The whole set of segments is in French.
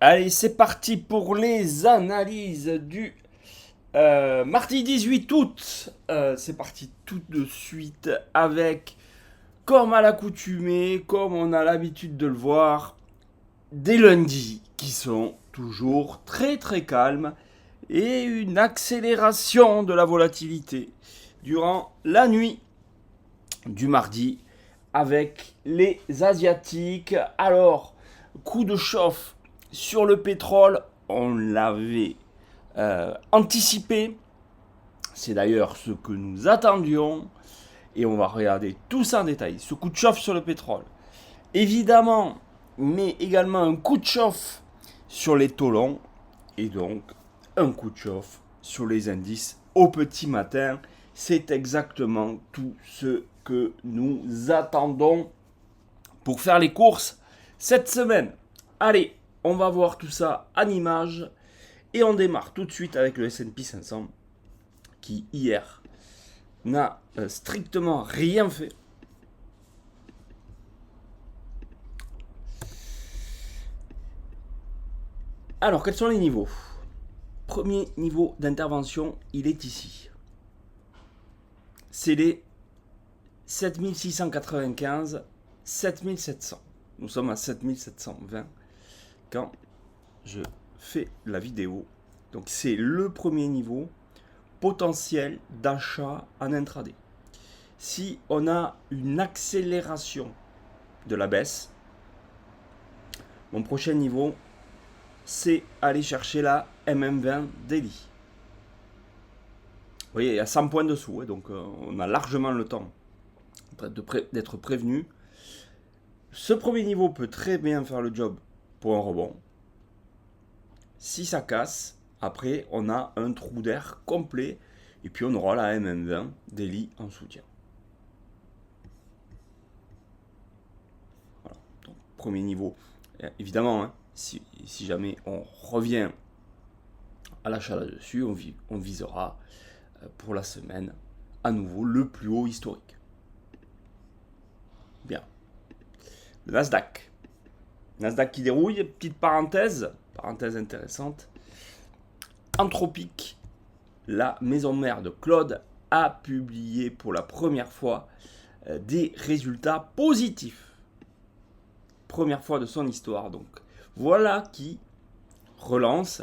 Allez, c'est parti pour les analyses du mardi 18 août. C'est parti tout de suite avec, comme à l'accoutumée, comme on a l'habitude de le voir, des lundis qui sont toujours très très calmes et une accélération de la volatilité durant la nuit du mardi avec les Asiatiques. Alors, coup de chauffe sur le pétrole, on l'avait anticipé. C'est d'ailleurs ce que nous attendions. Et on va regarder tout ça en détail. Ce coup de chauffe sur le pétrole. Évidemment, mais également un coup de chauffe sur les taux longs. Et donc, un coup de chauffe sur les indices au petit matin. C'est exactement tout ce que nous attendons pour faire les courses cette semaine. Allez, on va voir tout ça en images. Et on démarre tout de suite avec le S&P 500 qui hier n'a strictement rien fait. Alors, quels sont les niveaux? Premier niveau d'intervention, il est ici. C'est les 7695, 7700. Nous sommes à 7720 quand je fais la vidéo. Donc c'est le premier niveau potentiel d'achat en intraday. Si on a une accélération de la baisse, mon prochain niveau, c'est aller chercher la MM20 Daily. Vous voyez, il y a 100 points dessous, donc on a largement le temps d'être prévenu. Ce premier niveau peut très bien faire le job pour un rebond. Si ça casse, après on a un trou d'air complet et puis on aura la MM20 Daily en soutien. Voilà. Donc, premier niveau. Évidemment, hein, si jamais on revient à l'achat là-dessus, on visera pour la semaine à nouveau le plus haut historique. Bien. Le Nasdaq. Nasdaq qui dérouille, petite parenthèse intéressante. Anthropic, la maison mère de Claude, a publié pour la première fois des résultats positifs. Première fois de son histoire, donc. Voilà qui relance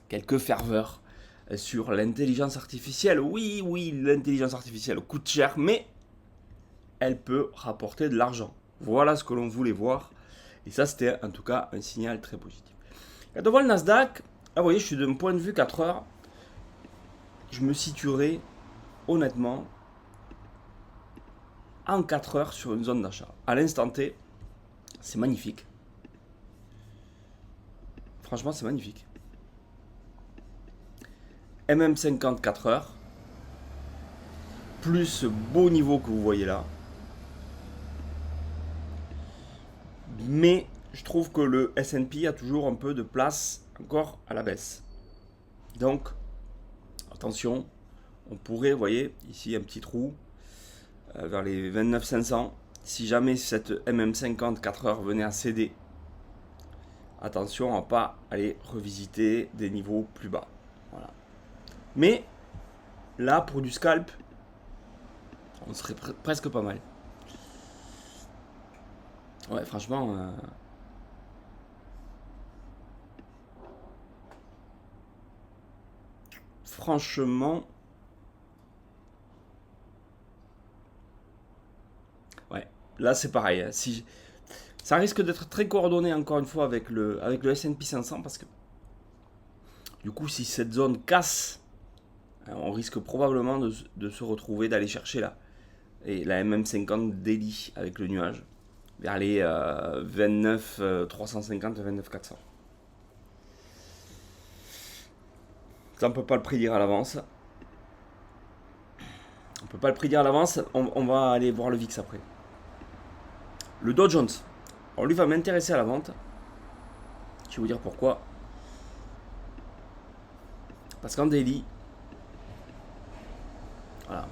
quelques ferveurs sur l'intelligence artificielle. Oui, l'intelligence artificielle coûte cher, mais elle peut rapporter de l'argent. Voilà ce que l'on voulait voir. Et ça, c'était en tout cas un signal très positif. Quand on voit le Nasdaq, vous voyez, je suis d'un point de vue 4 heures, je me situerai honnêtement en 4 heures sur une zone d'achat. À l'instant T, c'est magnifique. Franchement, c'est magnifique. MM50 4 heures, plus ce beau niveau que vous voyez là. Mais je trouve que le S&P a toujours un peu de place encore à la baisse. Donc, attention, on pourrait, vous voyez, ici un petit trou vers les 29 500. Si jamais cette MM50 4 heures venait à céder, attention à ne pas aller revisiter des niveaux plus bas. Voilà. Mais là, pour du scalp, on serait presque pas mal. Ouais, franchement, franchement, ouais, là c'est pareil. Si, ça risque d'être très coordonné encore une fois avec le S&P 500 parce que du coup, si cette zone casse, on risque probablement de se retrouver, d'aller chercher là. Et la MM50 daily avec le nuage vers les 29 350 et 29 400. Ça, on ne peut pas le prédire à l'avance. On peut pas le prédire à l'avance. On va aller voir le VIX après. Le Dow Jones, on lui va m'intéresser à la vente. Je vais vous dire pourquoi. Parce qu'en daily, voilà,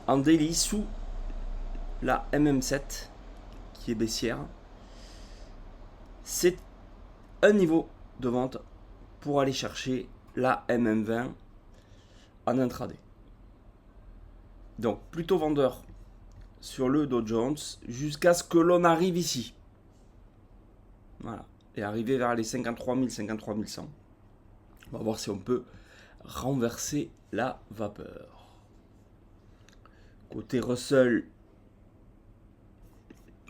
en daily sous la MM7 qui est baissière, c'est un niveau de vente pour aller chercher la MM20 en intraday. Donc plutôt vendeur sur le Dow Jones jusqu'à ce que l'on arrive ici. Voilà. Et arriver vers les 53 000, 53 100. On va voir si on peut renverser la vapeur. Côté Russell,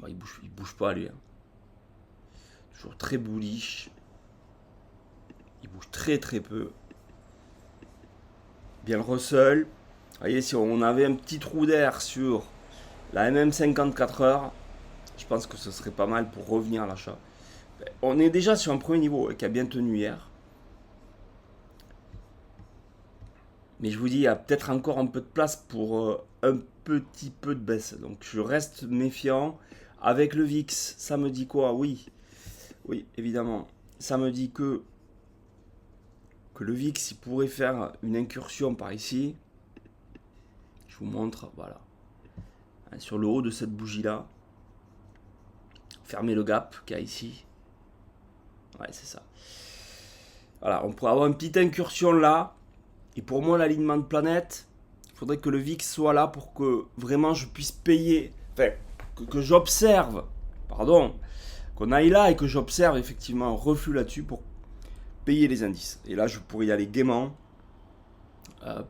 il bouge pas lui. Toujours très bullish. Il bouge très peu. Bien le Russell. Vous voyez, si on avait un petit trou d'air sur la MM54 heures, je pense que ce serait pas mal pour revenir à l'achat. On est déjà sur un premier niveau qui a bien tenu hier. Mais je vous dis, il y a peut-être encore un peu de place pour un petit peu de baisse. Donc je reste méfiant. Avec le VIX, ça me dit quoi? Oui, évidemment. Ça me dit que le VIX, il pourrait faire une incursion par ici. Je vous montre, voilà. Sur le haut de cette bougie-là. Fermez le gap qu'il y a ici. Ouais, c'est ça. Voilà, on pourrait avoir une petite incursion là. Et pour moi, l'alignement de planète, il faudrait que le VIX soit là pour que vraiment je puisse payer. Enfin, que j'observe, qu'on aille là et que j'observe effectivement un reflux là-dessus pour payer les indices. Et là, je pourrais y aller gaiement,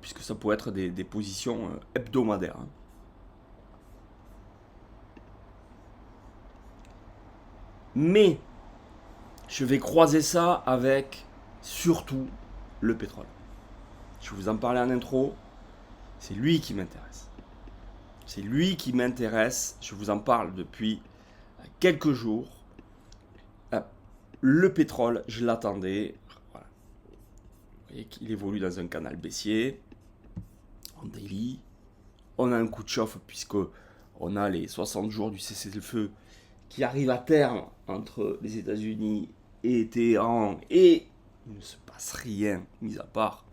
puisque ça pourrait être des positions hebdomadaires. Mais je vais croiser ça avec surtout le pétrole. Je vous en parlais en intro, c'est lui qui m'intéresse. C'est lui qui m'intéresse, je vous en parle depuis quelques jours. Le pétrole, je l'attendais. Voilà. Vous voyez qu'il évolue dans un canal baissier, en daily. On a un coup de chauffe puisque on a les 60 jours du cessez-le-feu qui arrivent à terme entre les États-Unis et Téhéran, et il ne se passe rien, mis à part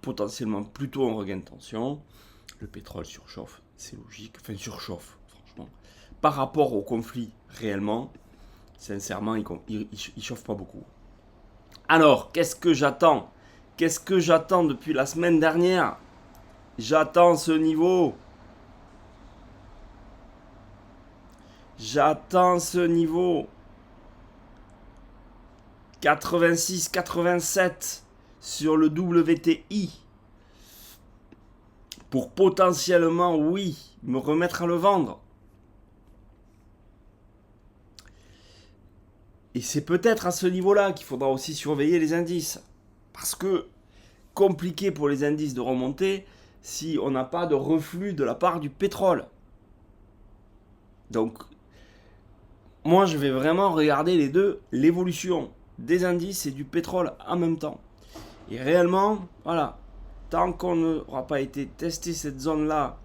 potentiellement plutôt un regain de tension. Le pétrole surchauffe, c'est logique, enfin surchauffe, franchement. Par rapport au conflit réellement, sincèrement, il chauffe pas beaucoup. Alors, qu'est-ce que j'attends? Qu'est-ce que j'attends depuis la semaine dernière? J'attends ce niveau. J'attends ce niveau. 86-87 sur le WTI. Pour potentiellement, oui, me remettre à le vendre. Et c'est peut-être à ce niveau-là qu'il faudra aussi surveiller les indices. Parce que compliqué pour les indices de remonter si on n'a pas de reflux de la part du pétrole. Donc, moi je vais vraiment regarder les deux, l'évolution des indices et du pétrole en même temps. Et réellement, voilà, tant qu'on n'aura pas été testé cette zone-là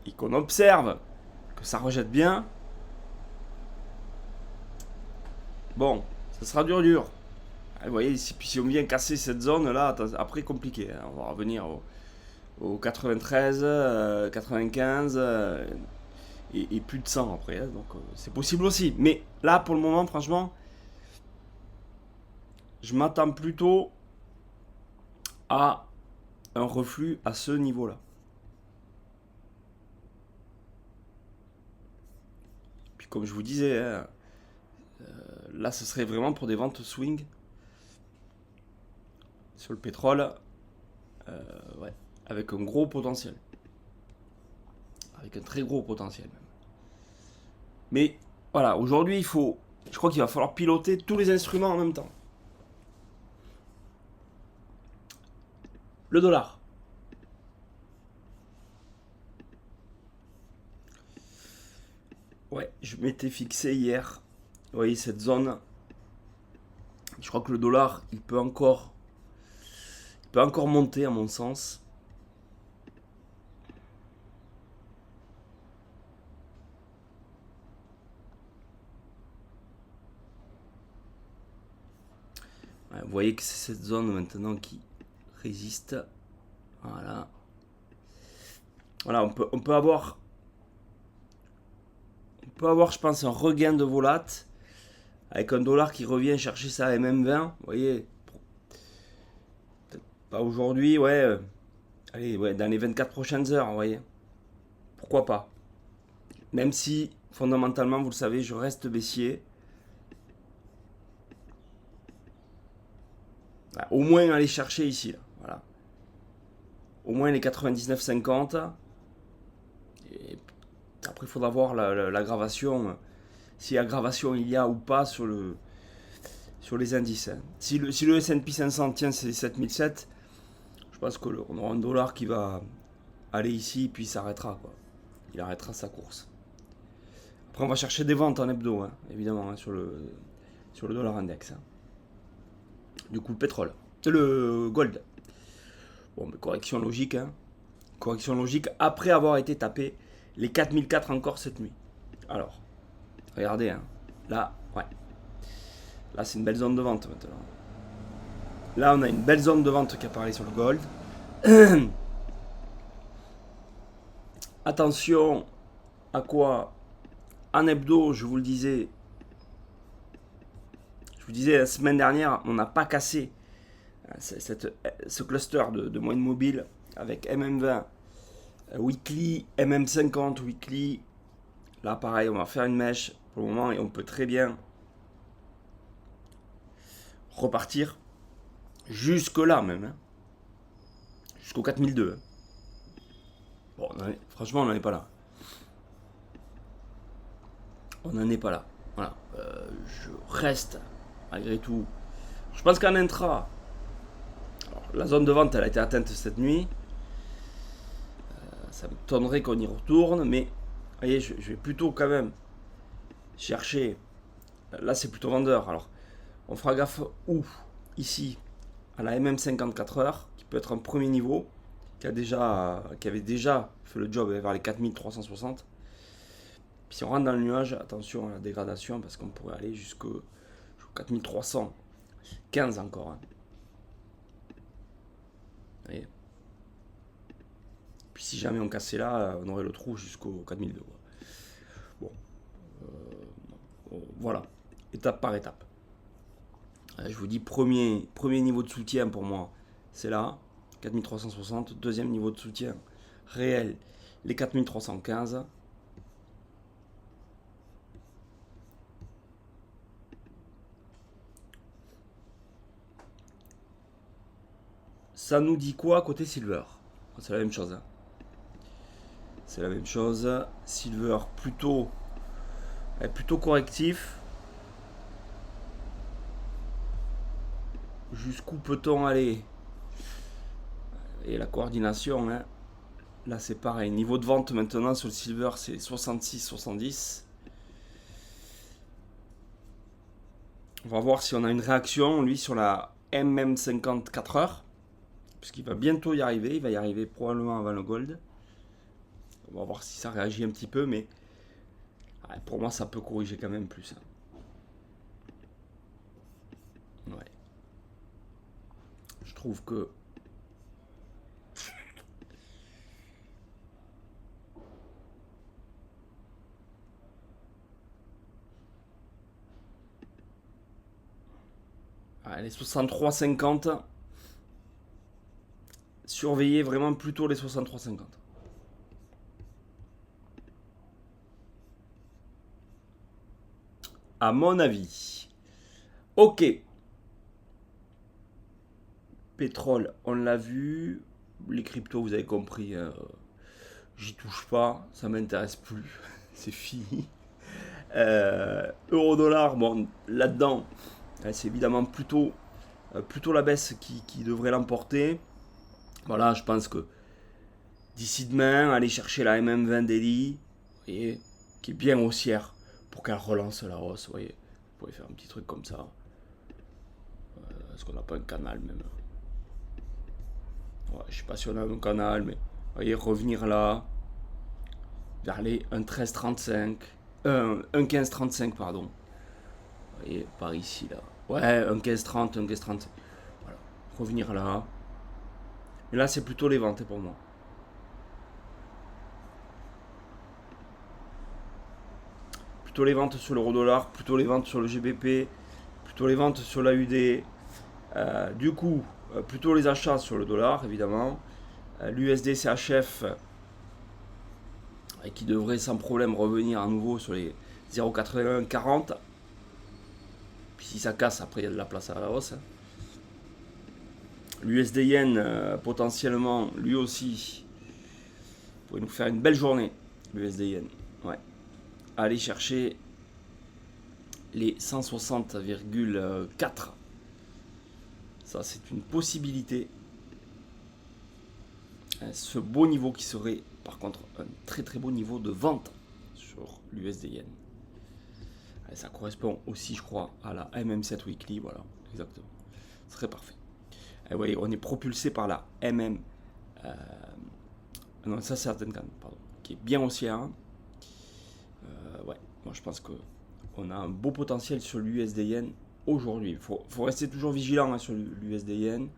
et qu'on observe que ça rejette bien, bon, ça sera dur. Vous voyez, si on vient casser cette zone-là, après compliqué. On va revenir au 93, 95 et plus de 100 après. Donc c'est possible aussi. Mais là, pour le moment, franchement, je m'attends plutôt à un reflux à ce niveau-là. Puis comme je vous disais, là, ce serait vraiment pour des ventes swing. Sur le pétrole, ouais, avec un gros potentiel. Avec un très gros potentiel même. Mais voilà, aujourd'hui, je crois qu'il va falloir piloter tous les instruments en même temps. Le dollar. Ouais, je m'étais fixé hier. Vous voyez cette zone. Je crois que le dollar, il peut encore monter à mon sens. Ouais, vous voyez que c'est cette zone maintenant qui résiste. Voilà. Voilà, on peut avoir, je pense, un regain de volate. avec un dollar qui revient chercher ça MM20, vous voyez, peut-être pas aujourd'hui, ouais, allez, ouais, dans les 24 prochaines heures, vous voyez, pourquoi pas. Même si, fondamentalement, vous le savez, je reste baissier. Bah, au moins aller chercher ici, là, voilà. Au moins les 99,50. Et après, il faudra voir l'aggravation, si aggravation il y a ou pas sur les indices. Hein. Si le S&P 500 tient ses 7007, je pense qu'on aura un dollar qui va aller ici, puis il s'arrêtera, quoi. Il arrêtera sa course. Après, on va chercher des ventes en hebdo, hein, évidemment, hein, sur le dollar index. Hein. Du coup, le pétrole. Le gold. Bon, mais correction logique. Hein. Correction logique après avoir été tapé les 4004 encore cette nuit. Alors, regardez. Hein. Là, ouais. Là, c'est une belle zone de vente maintenant. Là, on a une belle zone de vente qui apparaît sur le gold. Attention à quoi en hebdo, je vous le disais. Je vous disais la semaine dernière, on n'a pas cassé ce cluster de moyenne mobile avec MM20 weekly, MM50 weekly. Là, pareil, on va faire une mèche pour le moment et on peut très bien repartir jusque là même. Hein. Jusqu'au 4002. Hein. Bon, franchement, on n'en est pas là. On n'en est pas là. Voilà. Je reste, malgré tout. Je pense qu'en intra, alors, la zone de vente, elle a été atteinte cette nuit. Ça me m'étonnerait qu'on y retourne, mais vous voyez, je vais plutôt quand même chercher. Là, c'est plutôt vendeur. Alors, on fera gaffe où? Ici, à la MM54 heures, qui peut être un premier niveau, qui avait déjà fait le job vers les 4360. Puis si on rentre dans le nuage, attention à la dégradation, parce qu'on pourrait aller jusqu'au 4315 encore. Hein. Vous voyez. Puis si jamais on cassait là, on aurait le trou jusqu'au 4002. Bon. Voilà. Étape par étape. Je vous dis, premier niveau de soutien pour moi, c'est là, 4360. Deuxième niveau de soutien réel, les 4315. Ça nous dit quoi côté silver? C'est la même chose. Hein. C'est la même chose. Silver plutôt correctif. Jusqu'où peut-on aller? Et la coordination, hein. Là c'est pareil. Niveau de vente maintenant sur le silver, c'est 66-70. On va voir si on a une réaction, lui, sur la MM54 heures. Puisqu'il va bientôt y arriver. Il va y arriver probablement avant le gold. On va voir si ça réagit un petit peu, mais pour moi, ça peut corriger quand même plus. Ouais. Je trouve que les 63,50. Surveillez vraiment plutôt les 63,50. À mon avis. Ok. Pétrole, on l'a vu. Les cryptos, vous avez compris. J'y touche pas. Ça m'intéresse plus. C'est fini. Euro-dollar, bon, là-dedans, c'est évidemment plutôt la baisse qui devrait l'emporter. Voilà, je pense que d'ici demain, aller chercher la MM20 daily, vous voyez, qui est bien haussière pour qu'elle relance la hausse. Vous voyez, vous pouvez faire un petit truc comme ça. Est-ce qu'on n'a pas un canal même? Ouais, je sais pas si on a un canal, mais vous voyez, revenir là, vers les 1,1335, 1,1535, pardon. Vous voyez, par ici, là. Ouais, 1,1530, 1,1530. Voilà, revenir là. Mais là, c'est plutôt les ventes pour moi. plutôt les ventes sur l'euro-dollar, plutôt les ventes sur le GBP, plutôt les ventes sur l'AUD. Du coup, plutôt les achats sur le dollar, évidemment. L'USD CHF, qui devrait sans problème revenir à nouveau sur les 0,8140. Puis si ça casse, après il y a de la place à la hausse. L'USD Yen, potentiellement, lui aussi, pourrait nous faire une belle journée. L'USD Yen, ouais. Aller chercher les 160,4. Ça, c'est une possibilité. Ce beau niveau qui serait, par contre, un très très beau niveau de vente sur l'USD Yen. Ça correspond aussi, je crois, à la MM7 Weekly. Voilà, exactement. Ce serait parfait. Et voyez, on est propulsé par la MM. Non, ça c'est la Tenkan, pardon, qui est bien haussière. Ouais, moi je pense qu'on a un beau potentiel sur l'USD Yen aujourd'hui. Il faut rester toujours vigilant sur l'USD Yen.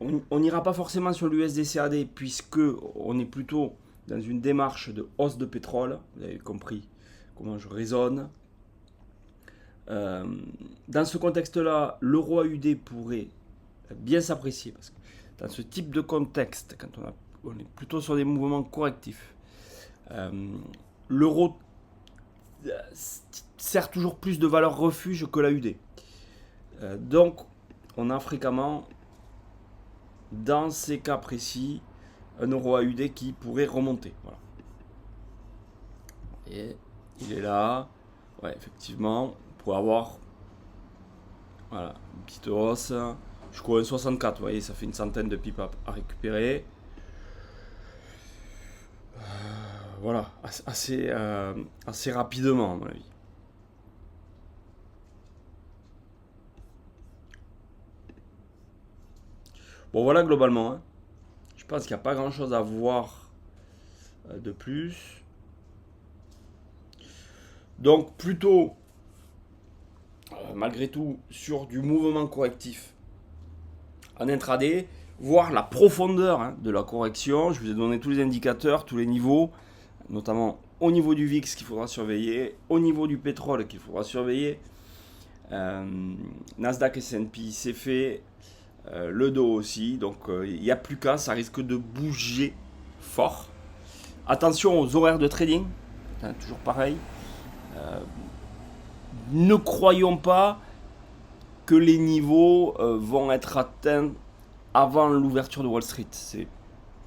On n'ira pas forcément sur l'USD CAD puisque on est plutôt dans une démarche de hausse de pétrole. Vous avez compris comment je raisonne. Dans ce contexte-là, l'euro AUD pourrait bien s'apprécier parce que dans ce type de contexte, quand on est plutôt sur des mouvements correctifs, l'euro sert toujours plus de valeur refuge que l'AUD. Donc, on a fréquemment, dans ces cas précis, un euro AUD qui pourrait remonter. Voilà. Et il est là. Ouais, effectivement, on pourrait avoir voilà, une petite hausse. Jusqu'au 1,64, vous voyez, ça fait une centaine de pips à récupérer. Voilà, assez rapidement, à mon avis. Bon, voilà, globalement. Je pense qu'il n'y a pas grand-chose à voir de plus. Donc, plutôt, malgré tout, sur du mouvement correctif en intraday, voir la profondeur de la correction. Je vous ai donné tous les indicateurs, tous les niveaux, notamment au niveau du VIX qu'il faudra surveiller, au niveau du pétrole qu'il faudra surveiller. Nasdaq S&P, c'est fait. Le Dow aussi. Donc, il n'y a plus qu'à, ça risque de bouger fort. Attention aux horaires de trading. Toujours pareil. Ne croyons pas que les niveaux vont être atteints avant l'ouverture de Wall Street. C'est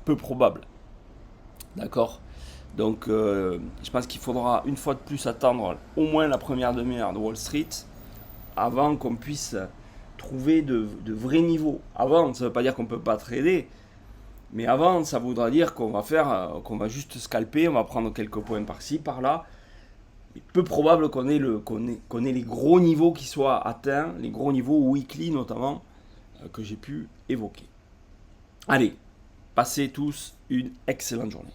peu probable. D'accord ? Donc, je pense qu'il faudra une fois de plus attendre au moins la première demi-heure de Wall Street avant qu'on puisse trouver de vrais niveaux. Avant, ça ne veut pas dire qu'on ne peut pas trader, mais avant, ça voudra dire qu'on va juste scalper, on va prendre quelques points par-ci, par-là. Il est peu probable qu'on ait les gros niveaux qui soient atteints, les gros niveaux weekly notamment, que j'ai pu évoquer. Allez, passez tous une excellente journée.